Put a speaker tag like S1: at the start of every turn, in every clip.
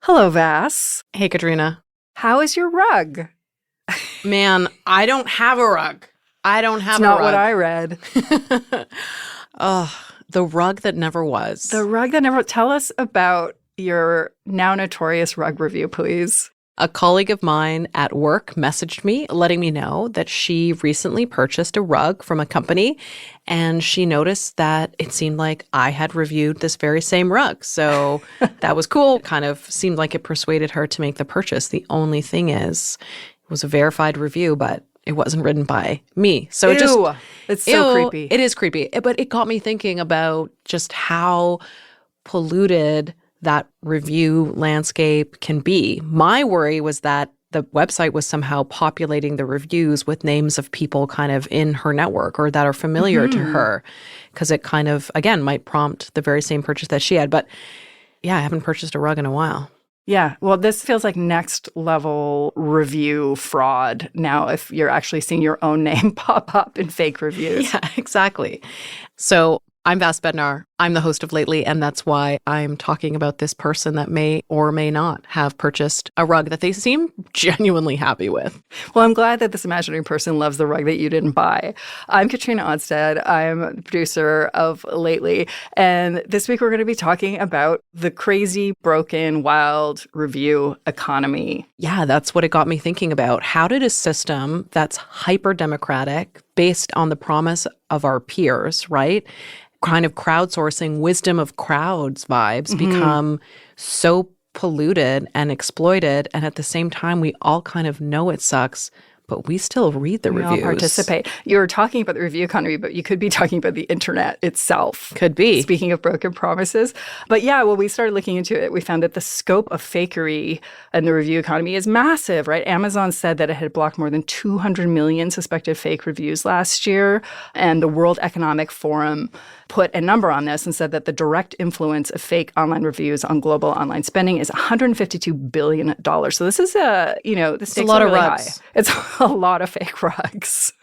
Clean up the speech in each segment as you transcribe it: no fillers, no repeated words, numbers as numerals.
S1: Hello, Vass.
S2: Hey, Katrina.
S1: How is your rug?
S2: Man, I don't have a rug. I don't have
S1: It's not
S2: a rug.
S1: what I read.
S2: Oh, the rug that never was.
S1: The rug that never... Tell us about your now notorious rug review, please.
S2: A colleague of mine at work messaged me, letting me know that she recently purchased a rug from a company, and she noticed that it seemed like I had reviewed this very same rug. So that was cool. Kind of seemed like it persuaded her to make the purchase. The only thing is, it was a verified review, but it wasn't written by me. So
S1: It's so creepy.
S2: It is creepy. But it got me thinking about just how polluted that review landscape can be. My worry was that the website was somehow populating the reviews with names of people kind of in her network or that are familiar to her, because it kind of, again, might prompt the very same purchase that she had. But yeah, I haven't purchased a rug in a while.
S1: Yeah, well, this feels like next level review fraud now if you're actually seeing your own name pop up in fake reviews.
S2: Yeah, exactly. So I'm Vass Bednar. I'm the host of Lately, and that's why I'm talking about this person that may or may not have purchased a rug that they seem genuinely happy with.
S1: Well, I'm glad that this imaginary person loves the rug that you didn't buy. I'm Katrina Onstad. I'm the producer of Lately, and this week we're going to be talking about the crazy, broken, wild review economy.
S2: Yeah, that's what it got me thinking about. How did a system that's hyper-democratic, based on the promise of our peers, right? Kind of crowdsourcing wisdom of crowds vibes become so polluted and exploited. And at the same time, we all kind of know it sucks, but we still read the reviews.
S1: We all participate. You're talking about the review economy, but you could be talking about the internet itself.
S2: Could be.
S1: Speaking of broken promises. But yeah, when we started looking into it, we found that the scope of fakery in the review economy is massive, right? Amazon said that it had blocked more than 200 million suspected fake reviews last year. And the World Economic Forum put a number on this and said that the direct influence of fake online reviews on global online spending is $152 billion. So this is the stakes
S2: a lot
S1: are
S2: of
S1: really
S2: rugs.
S1: high. It's a lot of fake rugs.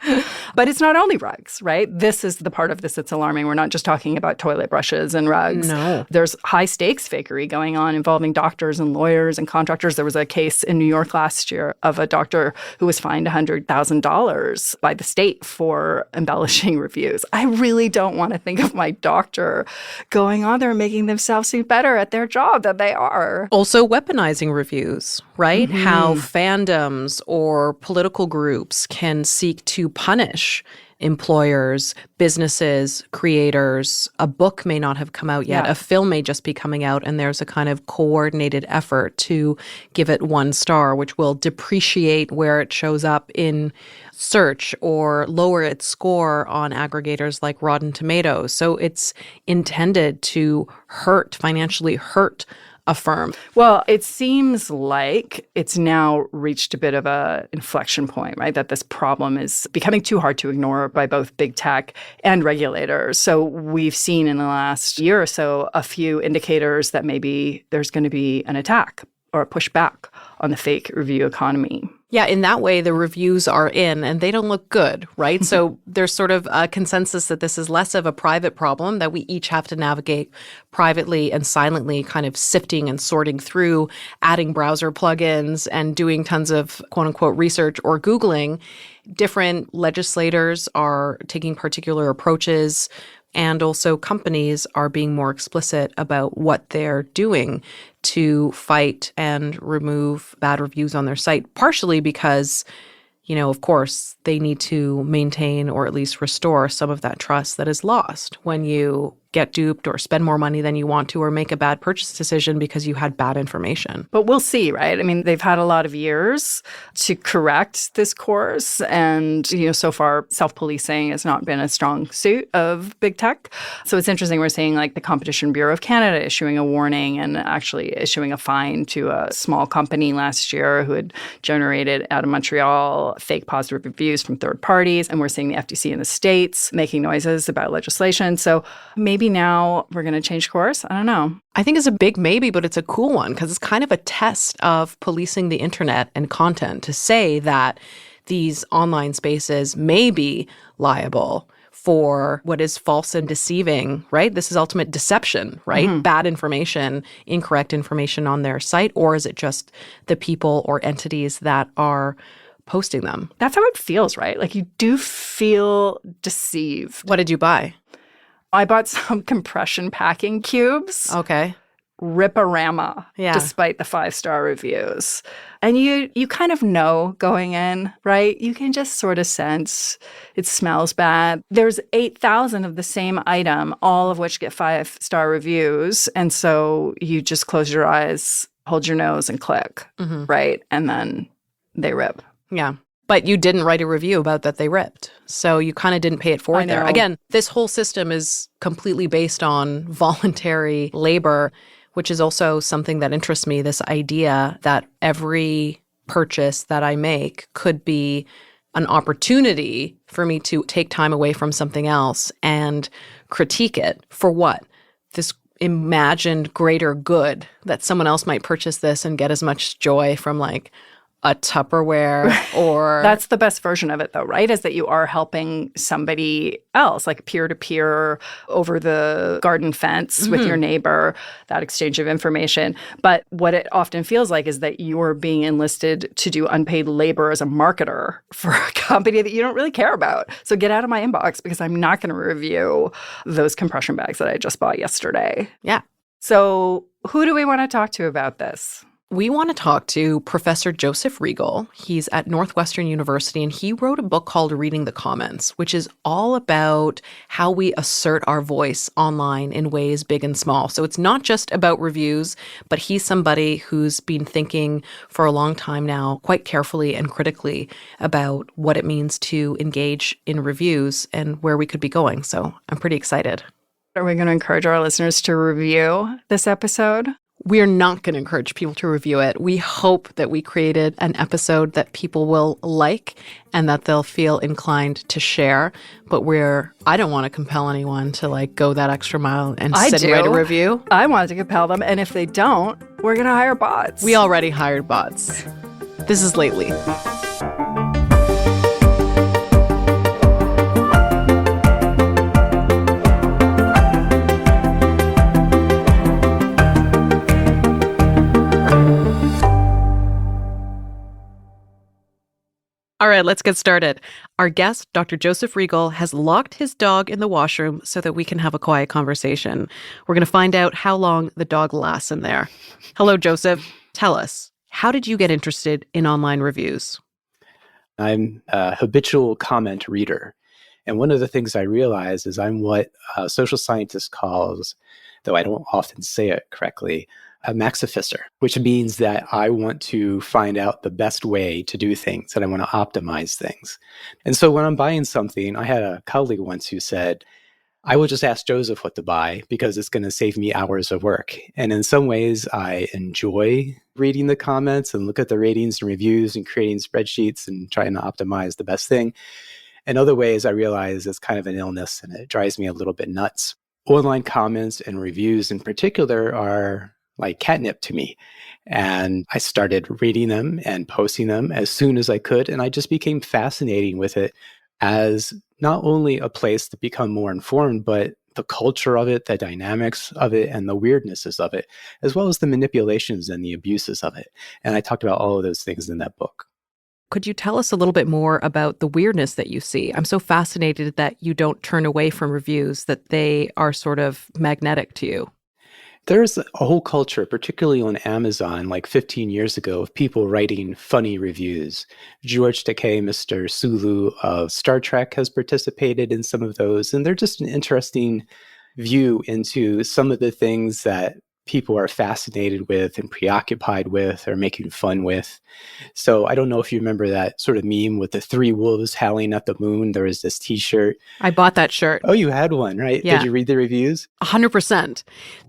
S1: But it's not only rugs, right? This is the part of this that's alarming. We're not just talking about toilet brushes and rugs.
S2: No.
S1: There's high stakes fakery going on involving doctors and lawyers and contractors. There was a case in New York last year of a doctor who was fined $100,000 by the state for embellishing reviews. I really don't want to think of my doctor going on there and making themselves seem better at their job than they are.
S2: Also weaponizing reviews, right? How fandoms or political groups can seek to punish employers, businesses, creators. A book may not have come out yet.
S1: Yeah.
S2: A film may just be coming out, and there's a kind of coordinated effort to give it 1 star, which will depreciate where it shows up in search or lower its score on aggregators like Rotten Tomatoes. So it's intended to financially hurt a firm.
S1: Well, it seems like it's now reached a bit of a inflection point, right? That this problem is becoming too hard to ignore by both big tech and regulators. So we've seen in the last year or so a few indicators that maybe there's going to be an attack or a pushback on the fake review economy.
S2: Yeah, in that way, the reviews are in and they don't look good, right? So there's sort of a consensus that this is less of a private problem that we each have to navigate privately and silently, kind of sifting and sorting through, adding browser plugins and doing tons of quote unquote research or Googling. Different legislators are taking particular approaches, and also companies are being more explicit about what they're doing to fight and remove bad reviews on their site, partially because, of course, they need to maintain or at least restore some of that trust that is lost when you get duped or spend more money than you want to or make a bad purchase decision because you had bad information.
S1: But we'll see, right? I mean, they've had a lot of years to correct this course. And, so far, self-policing has not been a strong suit of big tech. So it's interesting. We're seeing like the Competition Bureau of Canada issuing a warning and actually issuing a fine to a small company last year who had generated out of Montreal fake positive reviews from third parties. And we're seeing the FTC in the States making noises about legislation. So maybe now we're going to change course. I don't know.
S2: I think it's a big maybe, but it's a cool one because it's kind of a test of policing the internet and content to say that these online spaces may be liable for what is false and deceiving, right? This is ultimate deception, right? Bad information, incorrect information on their site, or is it just the people or entities that are posting them?
S1: That's how it feels, right? Like you do feel deceived.
S2: What did you buy?
S1: I bought some compression packing cubes.
S2: Okay.
S1: Rip-a-rama, despite the 5-star reviews. And you kind of know going in, right? You can just sort of sense it smells bad. There's 8,000 of the same item, all of which get 5-star reviews. And so you just close your eyes, hold your nose, and click, right? And then they rip.
S2: Yeah. But you didn't write a review about that they ripped. So you kind of didn't pay it forward there. Again, this whole system is completely based on voluntary labor, which is also something that interests me, this idea that every purchase that I make could be an opportunity for me to take time away from something else and critique it. For what? This imagined greater good that someone else might purchase this and get as much joy from like a Tupperware or...
S1: That's the best version of it, though, right? Is that you are helping somebody else, like peer-to-peer over the garden fence with your neighbor, that exchange of information. But what it often feels like is that you're being enlisted to do unpaid labor as a marketer for a company that you don't really care about. So get out of my inbox because I'm not going to review those compression bags that I just bought yesterday.
S2: Yeah.
S1: So who do we want to talk to about this?
S2: We want to talk to Professor Joseph Riegel. He's at Northwestern University, and he wrote a book called Reading the Comments, which is all about how we assert our voice online in ways big and small. So it's not just about reviews, but he's somebody who's been thinking for a long time now, quite carefully and critically, about what it means to engage in reviews and where we could be going. So I'm pretty excited.
S1: Are we going to encourage our listeners to review this episode?
S2: We are not going to encourage people to review it. We hope that we created an episode that people will like and that they'll feel inclined to share. But I don't want to compel anyone to like go that extra mile and sit and write a review.
S1: I wanted to compel them. And if they don't, we're going to hire bots.
S2: We already hired bots. This is Lately. All right, let's get started. Our guest, Dr. Joseph Riegel, has locked his dog in the washroom so that we can have a quiet conversation. We're going to find out how long the dog lasts in there. Hello, Joseph. Tell us, how did you get interested in online reviews?
S3: I'm a habitual comment reader. And one of the things I realize is I'm what social scientists calls, though I don't often say it correctly, a maxifisser, which means that I want to find out the best way to do things and I want to optimize things. And so when I'm buying something, I had a colleague once who said, I will just ask Joseph what to buy because it's going to save me hours of work. And in some ways, I enjoy reading the comments and look at the ratings and reviews and creating spreadsheets and trying to optimize the best thing. In other ways, I realize it's kind of an illness and it drives me a little bit nuts. Online comments and reviews in particular are like catnip to me. And I started reading them and posting them as soon as I could. And I just became fascinated with it as not only a place to become more informed, but the culture of it, the dynamics of it, and the weirdnesses of it, as well as the manipulations and the abuses of it. And I talked about all of those things in that book.
S2: Could you tell us a little bit more about the weirdness that you see? I'm so fascinated that you don't turn away from reviews, that they are sort of magnetic to you.
S3: There's a whole culture, particularly on Amazon, like 15 years ago, of people writing funny reviews. George Takei, Mr. Sulu of Star Trek has participated in some of those, and they're just an interesting view into some of the things that people are fascinated with and preoccupied with or making fun with. So I don't know if you remember that sort of meme with the 3 wolves howling at the moon. There was this t-shirt.
S2: I bought that shirt.
S3: Oh, you had one, right?
S2: Yeah.
S3: Did you read the reviews?
S2: 100%.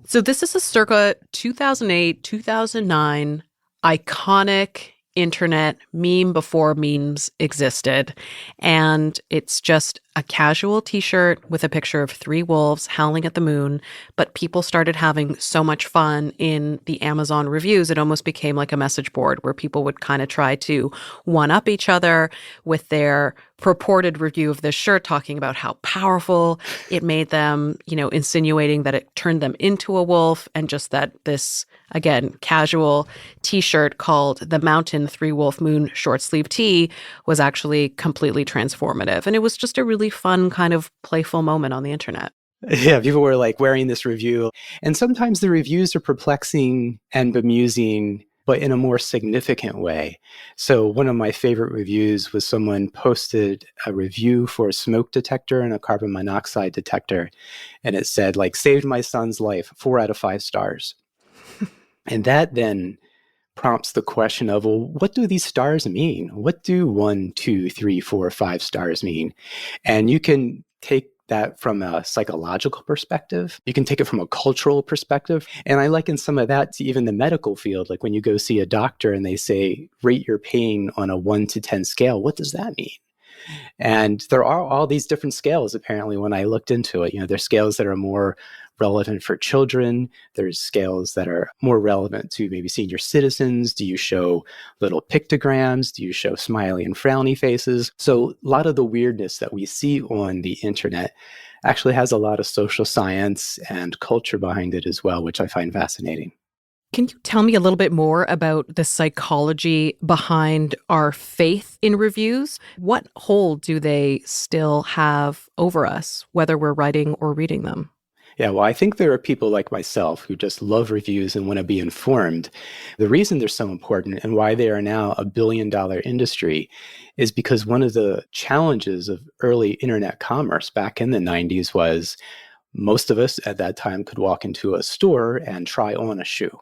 S2: So this is a circa 2008, 2009 iconic internet meme before memes existed. And it's just a casual t-shirt with a picture of 3 wolves howling at the moon. But people started having so much fun in the Amazon reviews, it almost became like a message board where people would kind of try to one-up each other with their purported review of this shirt talking about how powerful it made them, insinuating that it turned them into a wolf, and just that this, again, casual T-shirt called the Mountain 3 Wolf Moon short sleeve tee was actually completely transformative. And it was just a really fun kind of playful moment on the internet.
S3: Yeah, people were like wearing this review. And sometimes the reviews are perplexing and bemusing, but in a more significant way. So one of my favorite reviews was someone posted a review for a smoke detector and a carbon monoxide detector. And it said, like, saved my son's life, 4 out of 5 stars. And that then prompts the question of, well, what do these stars mean? What do 1, 2, 3, 4, 5 stars mean? And you can take that from a psychological perspective. You can take it from a cultural perspective. And I liken some of that to even the medical field. Like when you go see a doctor and they say, rate your pain on a 1 to 10 scale, what does that mean? And there are all these different scales, apparently, when I looked into it. There's scales that are more relevant for children. There's scales that are more relevant to maybe senior citizens. Do you show little pictograms? Do you show smiley and frowny faces? So a lot of the weirdness that we see on the internet actually has a lot of social science and culture behind it as well, which I find fascinating.
S2: Can you tell me a little bit more about the psychology behind our faith in reviews? What hold do they still have over us, whether we're writing or reading them?
S3: Yeah, well, I think there are people like myself who just love reviews and want to be informed. The reason they're so important and why they are now a billion-dollar industry is because one of the challenges of early internet commerce back in the 90s was most of us at that time could walk into a store and try on a shoe.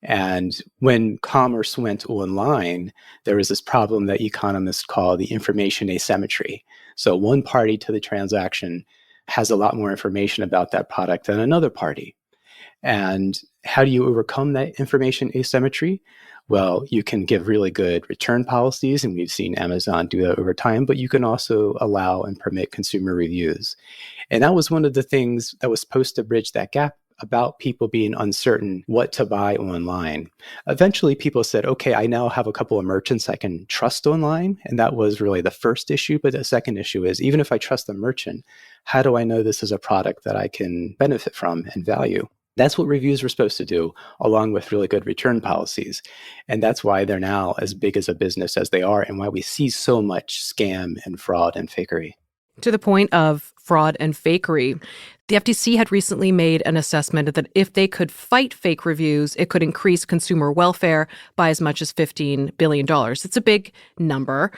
S3: And when commerce went online, there was this problem that economists call the information asymmetry. So one party to the transaction has a lot more information about that product than another party. And how do you overcome that information asymmetry? Well, you can give really good return policies, and we've seen Amazon do that over time, but you can also allow and permit consumer reviews. And that was one of the things that was supposed to bridge that gap about people being uncertain what to buy online. Eventually, people said, okay, I now have a couple of merchants I can trust online. And that was really the first issue. But the second issue is, even if I trust the merchant, how do I know this is a product that I can benefit from and value? That's what reviews were supposed to do, along with really good return policies. And that's why they're now as big as a business as they are, and why we see so much scam and fraud and fakery.
S2: To the point of fraud and fakery, the FTC had recently made an assessment that if they could fight fake reviews, it could increase consumer welfare by as much as $15 billion. It's a big number.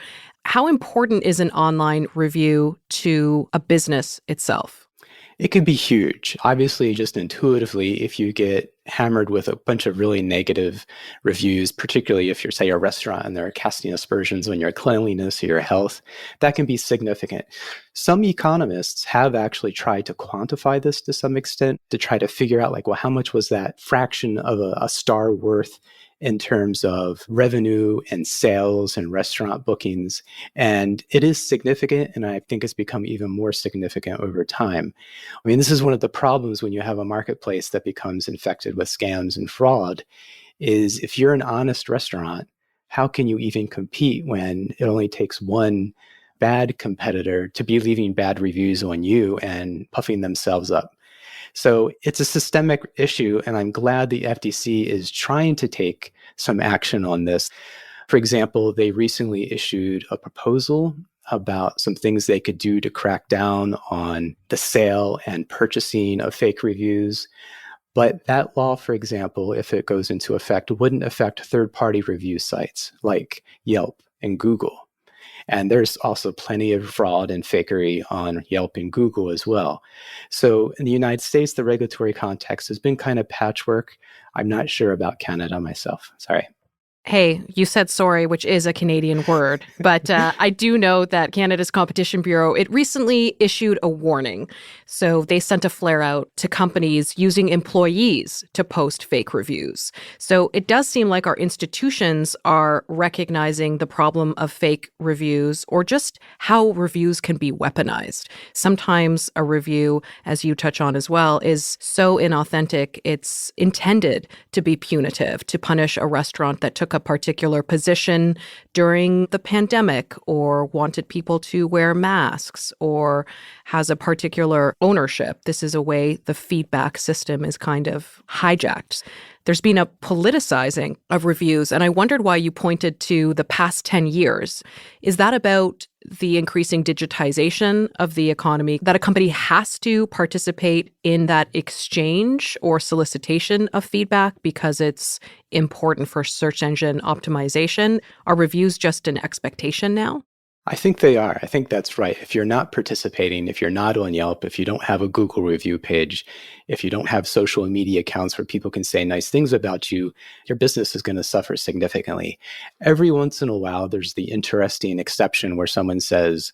S2: How important is an online review to a business itself?
S3: It could be huge. Obviously, just intuitively, if you get hammered with a bunch of really negative reviews, particularly if you're, say, a restaurant and they're casting aspersions on your cleanliness or your health, that can be significant. Some economists have actually tried to quantify this to some extent to try to figure out, like, well, how much was that fraction of a star worth in terms of revenue and sales and restaurant bookings. And it is significant, and I think it's become even more significant over time. I mean, this is one of the problems when you have a marketplace that becomes infected with scams and fraud, is if you're an honest restaurant, how can you even compete when it only takes one bad competitor to be leaving bad reviews on you and puffing themselves up? So it's a systemic issue, and I'm glad the FTC is trying to take some action on this. For example, they recently issued a proposal about some things they could do to crack down on the sale and purchasing of fake reviews. But that law, for example, if it goes into effect, wouldn't affect third-party review sites like Yelp and Google. And there's also plenty of fraud and fakery on Yelp and Google as well. So in the United States, the regulatory context has been kind of patchwork. I'm not sure about Canada myself. Sorry.
S2: Hey, you said sorry, which is a Canadian word, but I do know that Canada's Competition Bureau, it recently issued a warning. So they sent a flare out to companies using employees to post fake reviews. So it does seem like our institutions are recognizing the problem of fake reviews, or just how reviews can be weaponized. Sometimes a review, as you touch on as well, is so inauthentic, it's intended to be punitive, to punish a restaurant that took up a particular position during the pandemic or wanted people to wear masks or has a particular ownership. This is a way the feedback system is kind of hijacked. There's been a politicizing of reviews, and I wondered why you pointed to the past 10 years. Is that about the increasing digitization of the economy, that a company has to participate in that exchange or solicitation of feedback because it's important for search engine optimization? Are reviews just an expectation now?
S3: I think they are. I think that's right. If you're not participating, if you're not on Yelp, if you don't have a Google review page, if you don't have social media accounts where people can say nice things about you, your business is going to suffer significantly. Every once in a while, there's the interesting exception where someone says,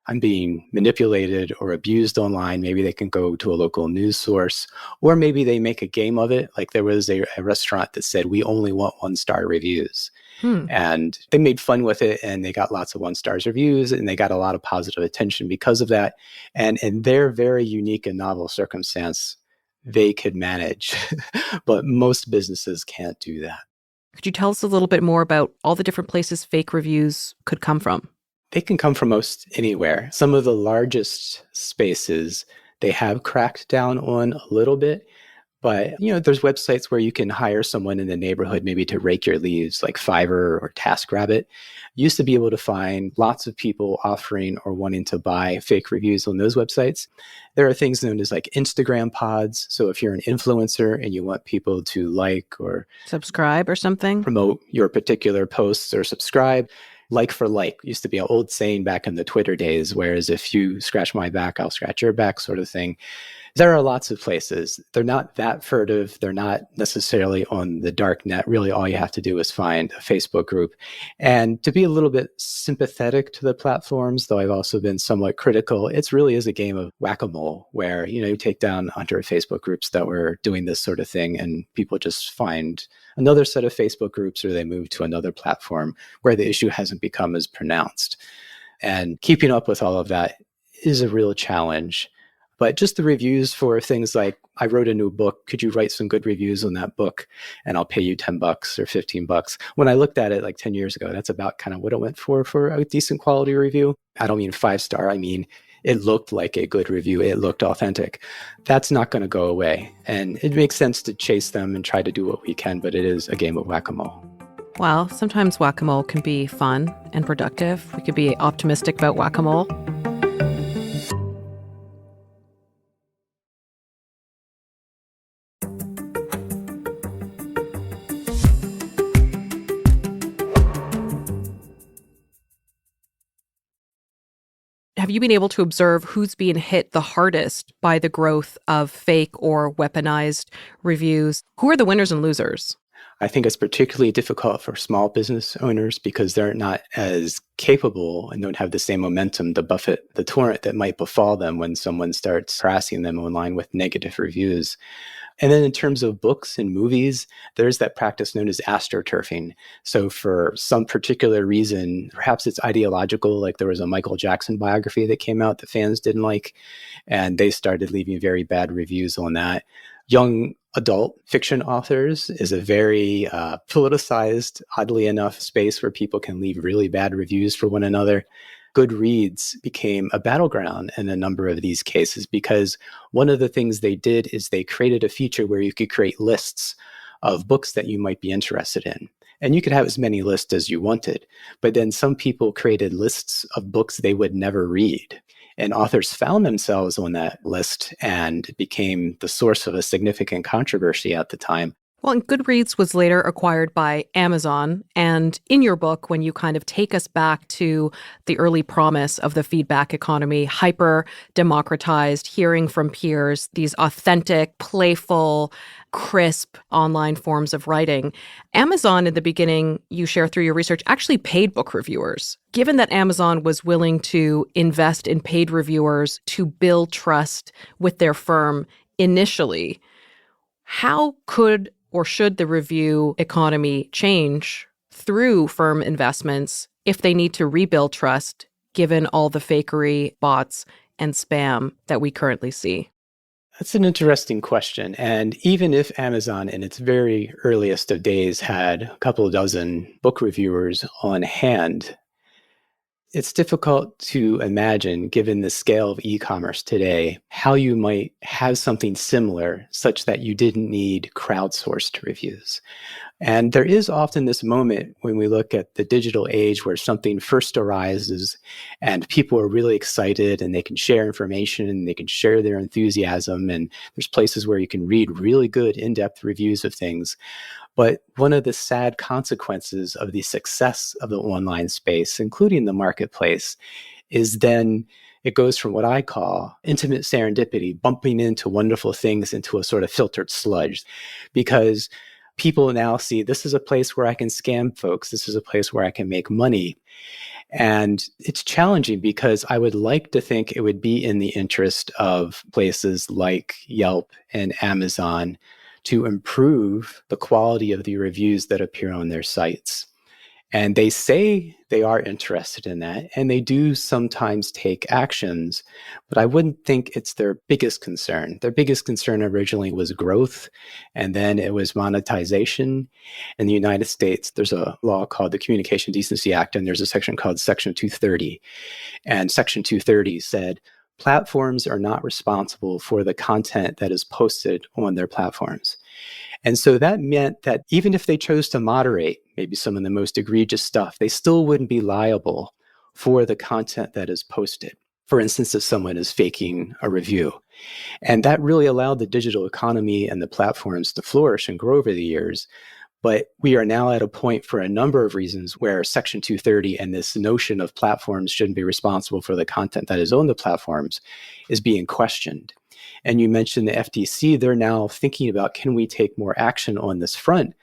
S3: I'm being manipulated or abused online. Maybe they can go to a local news source, or maybe they make a game of it. Like there was a restaurant that said, we only want 1-star reviews. And they made fun with it, and they got lots of 1-star reviews, and they got a lot of positive attention because of that. And in their very unique and novel circumstance, they could manage, but most businesses can't do that.
S2: Could you tell us a little bit more about all the different places fake reviews could come from?
S3: They can come from most anywhere. Some of the largest spaces, they have cracked down on a little bit. But, there's websites where you can hire someone in the neighborhood maybe to rake your leaves, like Fiverr or TaskRabbit. You used to be able to find lots of people offering or wanting to buy fake reviews on those websites. There are things known as like Instagram pods. So if you're an influencer and you want people to like or
S2: subscribe or something,
S3: promote your particular posts or subscribe, like for like used to be an old saying back in the Twitter days, whereas if you scratch my back, I'll scratch your back sort of thing. There are lots of places. They're not that furtive. They're not necessarily on the dark net. Really, all you have to do is find a Facebook group. And to be a little bit sympathetic to the platforms, though I've also been somewhat critical, it really is a game of whack-a-mole where, you take down 100 Facebook groups that were doing this sort of thing, and people just find another set of Facebook groups or they move to another platform where the issue hasn't become as pronounced. And keeping up with all of that is a real challenge. But just the reviews for things like, I wrote a new book, could you write some good reviews on that book? And I'll pay you $10 or $15. When I looked at it like 10 years ago, that's about kind of what it went for a decent quality review. I don't mean 5-star. I mean, it looked like a good review. It looked authentic. That's not going to go away. And it makes sense to chase them and try to do what we can, but it is a game of whack-a-mole.
S2: Well, sometimes whack-a-mole can be fun and productive. We could be optimistic about whack-a-mole. Have you been able to observe who's being hit the hardest by the growth of fake or weaponized reviews? Who are the winners and losers?
S3: I think it's particularly difficult for small business owners because they're not as capable and don't have the same momentum to buffet the torrent that might befall them when someone starts harassing them online with negative reviews. And then in terms of books and movies, there's that practice known as astroturfing. So for some particular reason, perhaps it's ideological, like there was a Michael Jackson biography that came out that fans didn't like, and they started leaving very bad reviews on that. Young adult fiction authors is a very politicized, oddly enough, space where people can leave really bad reviews for one another. Goodreads became a battleground in a number of these cases because one of the things they did is they created a feature where you could create lists of books that you might be interested in. And you could have as many lists as you wanted. But then some people created lists of books they would never read. And authors found themselves on that list and became the source of a significant controversy at the time.
S2: Well, and Goodreads was later acquired by Amazon. And in your book, when you kind of take us back to the early promise of the feedback economy, hyper democratized, hearing from peers, these authentic, playful, crisp online forms of writing, Amazon in the beginning, you share through your research, actually paid book reviewers. Given that Amazon was willing to invest in paid reviewers to build trust with their firm initially, how could or should the review economy change through firm investments if they need to rebuild trust, given all the fakery, bots, and spam that we currently see?
S3: That's an interesting question. And even if Amazon in its very earliest of days had a couple of dozen book reviewers on hand, it's difficult to imagine, given the scale of e-commerce today, how you might have something similar such that you didn't need crowdsourced reviews. And there is often this moment when we look at the digital age where something first arises and people are really excited and they can share information and they can share their enthusiasm. And there's places where you can read really good in-depth reviews of things. But one of the sad consequences of the success of the online space, including the marketplace, is then it goes from what I call intimate serendipity, bumping into wonderful things, into a sort of filtered sludge. Because people now see this is a place where I can scam folks. This is a place where I can make money. And it's challenging because I would like to think it would be in the interest of places like Yelp and Amazon to improve the quality of the reviews that appear on their sites. And they say they are interested in that, and they do sometimes take actions, but I wouldn't think it's their biggest concern. Their biggest concern originally was growth, and then it was monetization. In the United States, there's a law called the Communication Decency Act, and there's a section called Section 230. And Section 230 said, platforms are not responsible for the content that is posted on their platforms. And so that meant that even if they chose to moderate maybe some of the most egregious stuff, they still wouldn't be liable for the content that is posted. For instance, if someone is faking a review. And that really allowed the digital economy and the platforms to flourish and grow over the years. But we are now at a point for a number of reasons where Section 230 and this notion of platforms shouldn't be responsible for the content that is on the platforms is being questioned. And you mentioned the FTC, they're now thinking about, can we take more action on this front?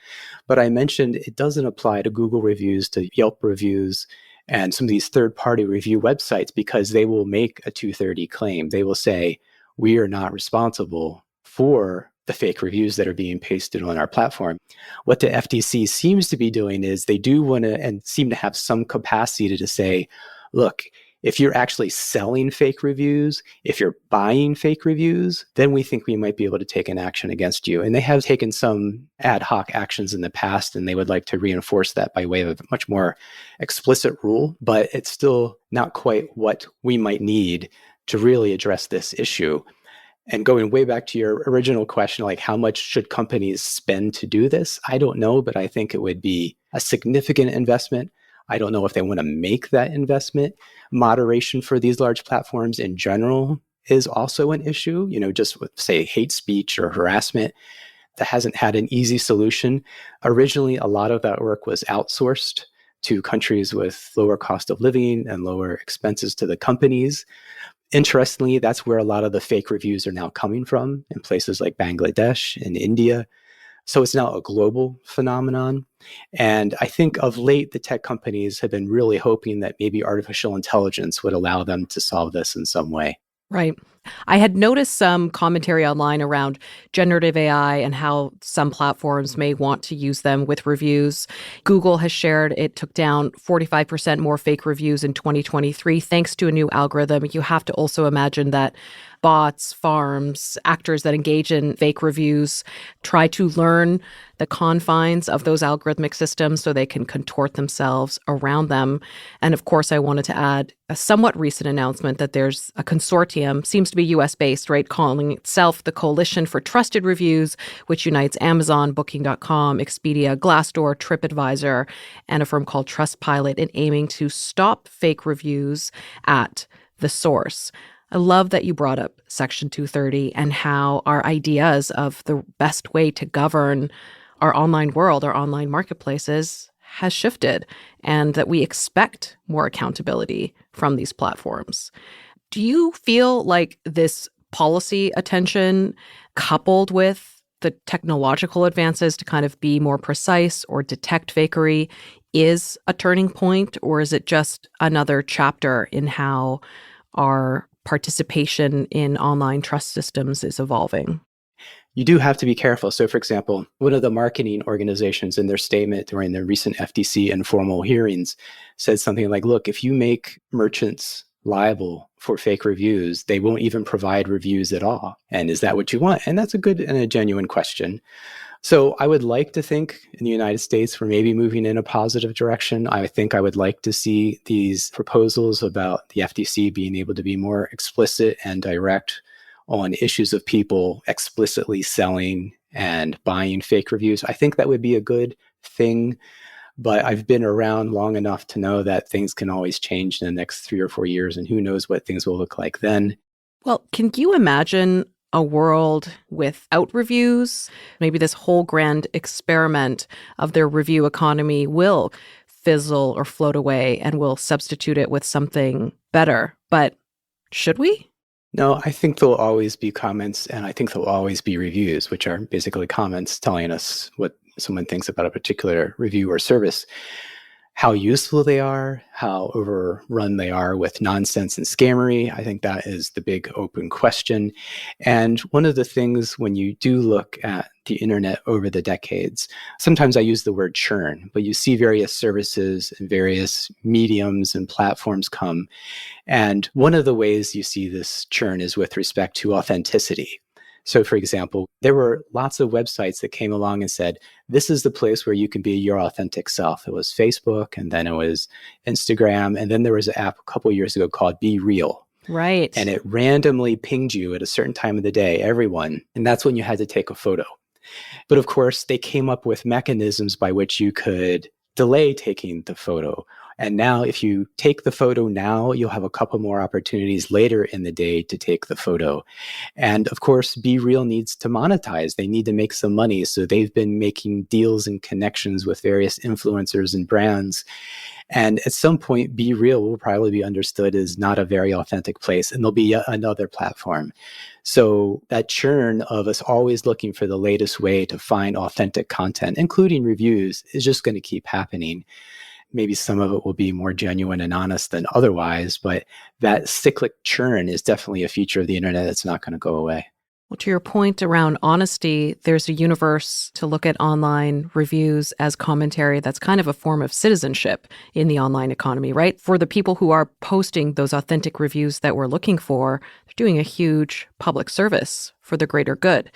S3: But I mentioned it doesn't apply to Google reviews, to Yelp reviews, and some of these third-party review websites, because they will make a 230 claim. They will say, we are not responsible for the fake reviews that are being pasted on our platform. What the FTC seems to be doing is they do want to, and seem to have some capacity to say, look, if you're actually selling fake reviews, if you're buying fake reviews, then we think we might be able to take an action against you. And they have taken some ad hoc actions in the past, and they would like to reinforce that by way of a much more explicit rule. But it's still not quite what we might need to really address this issue. And going way back to your original question, like how much should companies spend to do this? I don't know, but I think it would be a significant investment. I don't know if they want to make that investment. Moderation for these large platforms in general is also an issue, just with, say, hate speech or harassment that hasn't had an easy solution. Originally, a lot of that work was outsourced to countries with lower cost of living and lower expenses to the companies. Interestingly, that's where a lot of the fake reviews are now coming from, in places like Bangladesh and India. So it's now a global phenomenon. And I think of late, the tech companies have been really hoping that maybe artificial intelligence would allow them to solve this in some way.
S2: Right. I had noticed some commentary online around generative AI and how some platforms may want to use them with reviews. Google has shared it took down 45% more fake reviews in 2023 thanks to a new algorithm. You have to also imagine that bots, farms, actors that engage in fake reviews try to learn the confines of those algorithmic systems so they can contort themselves around them. And of course, I wanted to add a somewhat recent announcement that there's a consortium, seems to be US-based, right, calling itself the Coalition for Trusted Reviews, which unites Amazon, Booking.com, Expedia, Glassdoor, TripAdvisor, and a firm called Trustpilot in aiming to stop fake reviews at the source. I love that you brought up Section 230 and how our ideas of the best way to govern our online world, our online marketplaces, has shifted, and that we expect more accountability from these platforms. Do you feel like this policy attention, coupled with the technological advances to kind of be more precise or detect fakery, is a turning point, or is it just another chapter in how our participation in online trust systems is evolving?
S3: You do have to be careful. So, for example, one of the marketing organizations in their statement during the recent FTC informal hearings said something like, look, if you make merchants liable for fake reviews, they won't even provide reviews at all. And is that what you want? And that's a good and a genuine question. So I would like to think in the United States we're maybe moving in a positive direction. I think I would like to see these proposals about the FTC being able to be more explicit and direct on issues of people explicitly selling and buying fake reviews. I think that would be a good thing. But I've been around long enough to know that things can always change in the next 3 or 4 years, and who knows what things will look like then.
S2: Well, can you imagine a world without reviews? Maybe this whole grand experiment of their review economy will fizzle or float away and we'll substitute it with something better. But should we?
S3: No, I think there'll always be comments, and I think there'll always be reviews, which are basically comments telling us what someone thinks about a particular review or service. How useful they are, how overrun they are with nonsense and scammery, I think that is the big open question. And one of the things when you do look at the internet over the decades, sometimes I use the word churn, but you see various services and various mediums and platforms come. And one of the ways you see this churn is with respect to authenticity. So, for example, there were lots of websites that came along and said, this is the place where you can be your authentic self. It was Facebook, and then it was Instagram, and then there was an app a couple of years ago called Be Real.
S2: Right.
S3: And it randomly pinged you at a certain time of the day, everyone. And that's when you had to take a photo. But of course, they came up with mechanisms by which you could delay taking the photo. And now if you take the photo now, you'll have a couple more opportunities later in the day to take the photo. And of course, Be Real needs to monetize. They need to make some money. So they've been making deals and connections with various influencers and brands. And at some point, Be Real will probably be understood as not a very authentic place, and there'll be yet another platform. So that churn of us always looking for the latest way to find authentic content, including reviews, is just going to keep happening. Maybe some of it will be more genuine and honest than otherwise, but that cyclic churn is definitely a feature of the internet that's not going to go away.
S2: Well, to your point around honesty, there's a universe to look at online reviews as commentary that's kind of a form of citizenship in the online economy, right? For the people who are posting those authentic reviews that we're looking for, they're doing a huge public service for the greater good.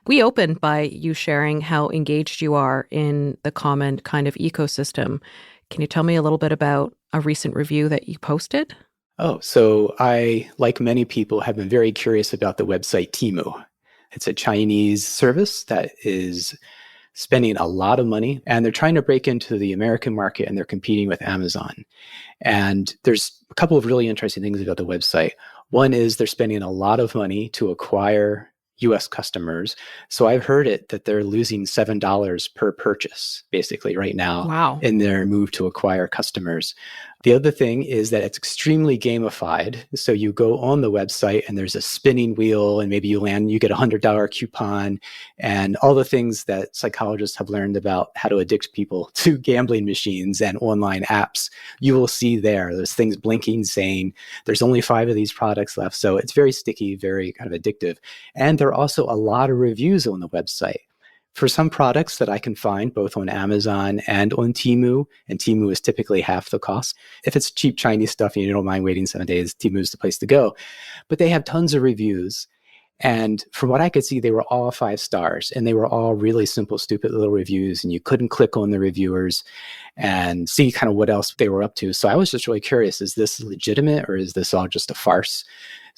S2: We opened by you sharing how engaged you are in the comment kind of ecosystem. Can you tell me a little bit about a recent review that you posted?
S3: Oh, so I, like many people, have been very curious about the website Temu. It's a Chinese service that is spending a lot of money, and they're trying to break into the American market, and they're competing with Amazon. And there's a couple of really interesting things about the website. One is they're spending a lot of money to acquire US customers. So I've heard it that they're losing $7 per purchase, basically, right now.
S2: Wow.
S3: In their move to acquire customers. The other thing is that it's extremely gamified. So you go on the website and there's a spinning wheel, and maybe you get a $100 coupon, and all the things that psychologists have learned about how to addict people to gambling machines and online apps, you will see there. There's things blinking saying there's only 5 of these products left. So it's very sticky, very kind of addictive. And there are also a lot of reviews on the website. For some products that I can find both on Amazon and on Temu, and Temu is typically half the cost. If it's cheap Chinese stuff and you don't mind waiting 7 days, Temu is the place to go. But they have tons of reviews. And from what I could see, they were all 5 stars, and they were all really simple, stupid little reviews, and you couldn't click on the reviewers and see kind of what else they were up to. So I was just really curious, is this legitimate or is this all just a farce?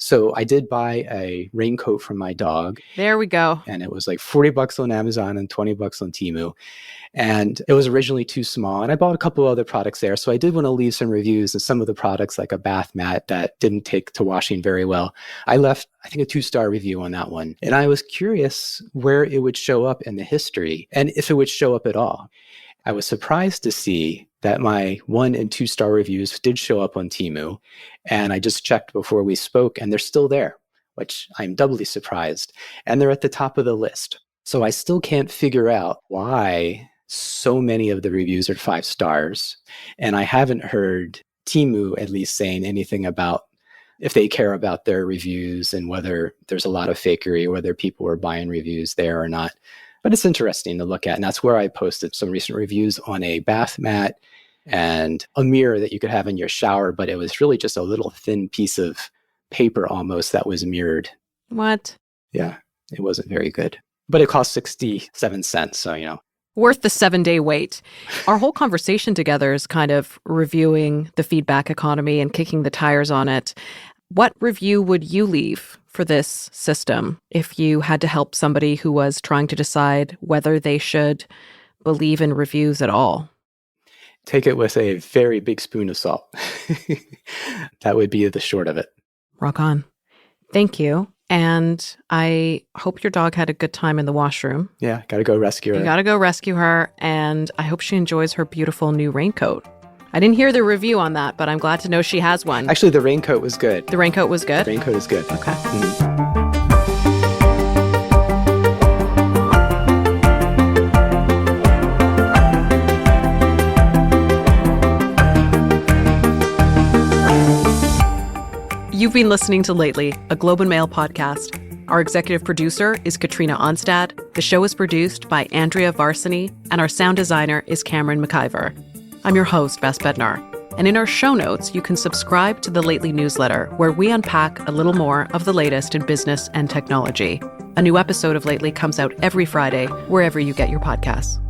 S3: So I did buy a raincoat from my dog.
S2: There we go.
S3: And it was like $40 on Amazon and $20 on Temu. And it was originally too small. And I bought a couple of other products there. So I did want to leave some reviews, and some of the products, like a bath mat that didn't take to washing very well, I left, I think, a 2-star review on that one. And I was curious where it would show up in the history and if it would show up at all. I was surprised to see that my 1 and 2-star reviews did show up on Temu. And I just checked before we spoke, and they're still there, which I'm doubly surprised. And they're at the top of the list. So I still can't figure out why so many of the reviews are 5 stars. And I haven't heard Temu at least saying anything about if they care about their reviews and whether there's a lot of fakery or whether people are buying reviews there or not. But it's interesting to look at. And that's where I posted some recent reviews on a bath mat and a mirror that you could have in your shower, but it was really just a little thin piece of paper almost that was mirrored.
S2: What?
S3: Yeah, it wasn't very good. But it cost 67 cents, so.
S2: Worth the 7-day wait. Our whole conversation together is kind of reviewing the feedback economy and kicking the tires on it. What review would you leave for this system if you had to help somebody who was trying to decide whether they should believe in reviews at all?
S3: Take it with a very big spoon of salt. That would be the short of it.
S2: Rock on. Thank you. And I hope your dog had a good time in the washroom.
S3: Yeah, got to go rescue her.
S2: You got to go rescue her. And I hope she enjoys her beautiful new raincoat. I didn't hear the review on that, but I'm glad to know she has one.
S3: Actually, the raincoat was good.
S2: The raincoat was good?
S3: The raincoat is good.
S2: Okay. You've been listening to Lately, a Globe and Mail podcast. Our executive producer is Katrina Onstad. The show is produced by Andrea Varsany, and our sound designer is Cameron McIver. I'm your host, Vass Bednar. And in our show notes, you can subscribe to the Lately newsletter, where we unpack a little more of the latest in business and technology. A new episode of Lately comes out every Friday, wherever you get your podcasts.